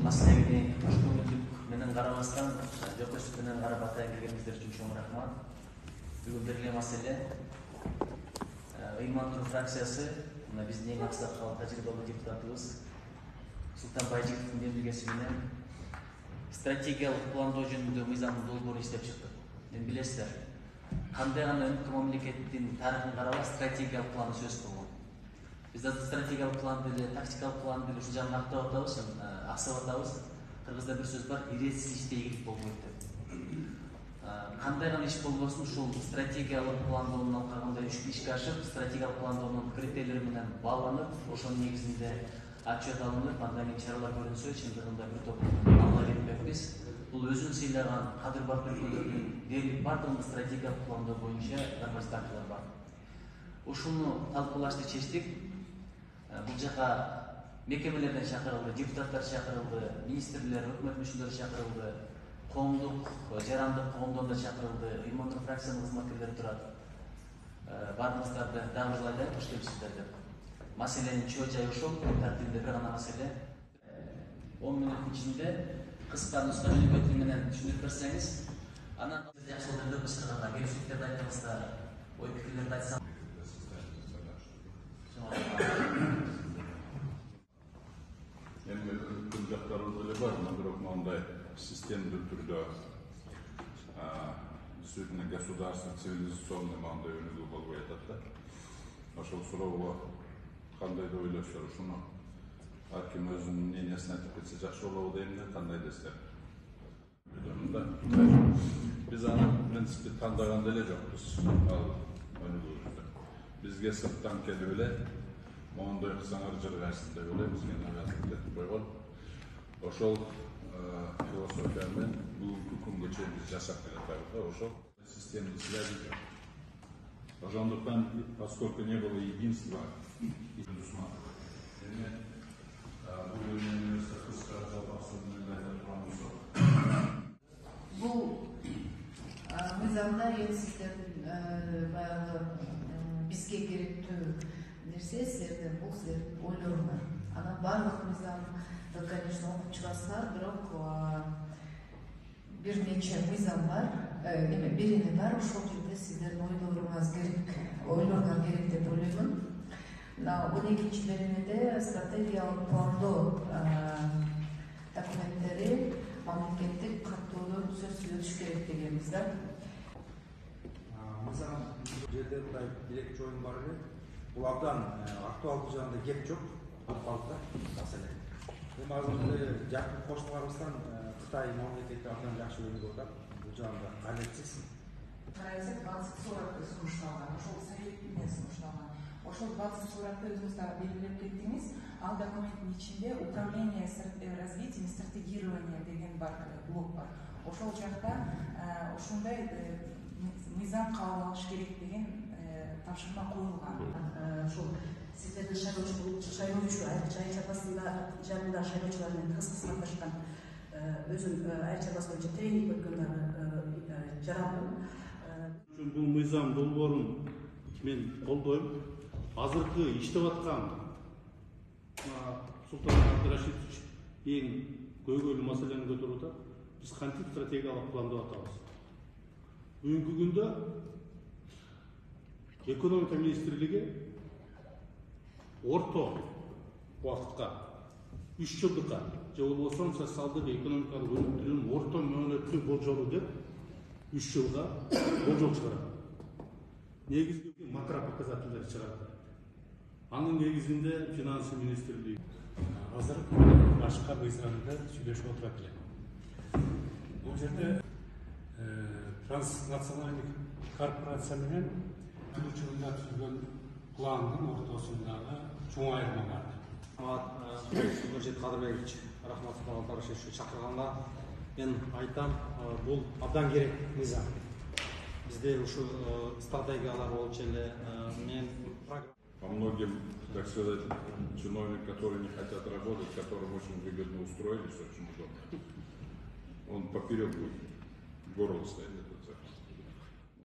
маселени көңүлдүк менен карабастан жокөсүк менен карап атайын дегениңиздер үчүн чоң рахмат. Бүгүн берилген маселе ыйман Туру фракциясы мына биздин эң аксакал тажрыйбалуу депутатыбыз Султан Байжигитовдун демилгеси менен стратегиялык пландоо жөнүндө мыйзамдын долбоорун иштеп чыктык. Эми билесиздер, кандай гана өнүккөн мамлекеттин тарыхын карабай стратегиялык план сөз болгон. Биз азыр стратегиялык планды эле, тактикалык планды эле ушул жагын актап атабыз, аксап атабыз. Кыргызда бир сөз бар, иретсиз иште ийгилик болбойт деп. Кандай гана иш болбосун, ушул стратегиялык пландоонун алкагында ишке ашып, стратегиялык пландоонун критерийлери менен бааланып, ошонун негизинде отчет алынып, андан кийин чаралар көрүнсө, чындыгында бир топ алга кетпекпиз. Бул өзүн сыйлаган кадыр бар өлкөлөрдүн дээрлик бардыгында стратегиялык пландоо боюнча гармониздактылар бар. Ушуну талкуулашты, чечтик. Бул жака мекемелерден чакырылды, депутаттар чакырылды, министрлер, өкмөт мүчөлөрү чакырылды, коомдук, жарандык коомдон да чакырылды, ыйман Туру фракциянын кызматкерлери турат. Баарыңыздарды дагы бир айтайын, кош келипсиздер деп. Маселенин чоо жайы ошол, тартибинде бир гана маселе. 10 мүнөттүн ичинде кыска нуска жөнөкөй тил менен түшүндүрүп берсеңиз, анан жакшы болот деп бышырганда келишимдерди айтыңыздар, ой пикирлерди айтсаңыз. Endi kun jaqlarımız öyle var mı? Бирок мындай системдүү түрдө действительно государство цивилизационный мындай өнүгүү болбой атат да. Ошол суроого кандай да ойлошор, ушуну ар ким өзүнүн мнениясын айтып кетсе жакшы болобу дейм да, кандай десем. Биз аны принципте тандаган деле жокпуз ал өнүгүүбүздү. Бизге сырттан келип эле моундай кылсаңар жыргайсың деп эле бизге навязывать этип койгон. Ошол философия менен бүгүнкү күнгө чейин биз жашап келатабыз да, ошол системный связи жок. Ошондуктан, поскольку не было единства, бул мыйзамда эми сиздердин баягы бизге керектүү нерсе, силердин бул силердин ойлоруңар. Анан баардык мыйзамды, конечно, окуп чыгасыздар, бирок бир нече мыйзам бар, биrini бар, ошол жерде сиздердин ойлоруңар керек деп ойлоймун. 12-беренеде стратегиялык пландоо документтери мамлекеттик каттоодон сөз сүйлөтүш керек дегенбиз да. Мыйзам жерде мындай dilekçe oyun бар эле. Бул абдан актуалдуу жагында кеп жок. Акпалда маселе. Эми азыр жакын кошуналарыбыздан Кытай мамлекети абдан жакшы өнүгүп атат. Бул жагында кандайсыз? Карайсак 20 суракты сунушталган. Ошол совет менен сунушталган. Ошол 20 суракты өзүңүз да белгилеп кеттиңиз. Ал документтин ичинде управление развитием и стратегированием деген блок бар. Ошол жакта ошондой мыйзам кабыл алыш керек деген тапшырма коюлган. Ошол сиздердин шайлоочу айыл чарбасында жанында шайлоочулар менен тыгыз кызматташкан өзүм айыл чарбасы боюнча тренинг өткөндөгү жарандым. Бул мыйзам долбоорун мен колдойм. Азыркы иштеп аткан Султан Абдырашидович эң көйгөйлүү маселени көтөрүп атат. Биз кантип стратегиялык пландап атабыз. Бүгүнкү күндө экономика министрлиги орто убакытка 3 жылдыкка же болбосо социалдык экономикалык өнүктүрүүнүн орто мөөнөттүү болжолу деп 3 жылга болжол чыгарат. Негизги макропоказательдер чыгарат. Анын негизинде финансы министрлиги азыр башка мыйзамда сүйлөшүп отурат эле. Бул жерде транснационалдык корпорация менен жылында түзүлгөн пландын ортосундагы чоң айырма бар. Нуржет Кадырбекович, рахмат Тарашевичке чакырганга мен айтам, бул абдан керек мыйзам. Бизде ушу стратегиялар боюнча эле мен По многим, так сказать, чиновник, которые не хотят работать, которым очень выгодно устроились, очень удобно. Он поперек горла стоит.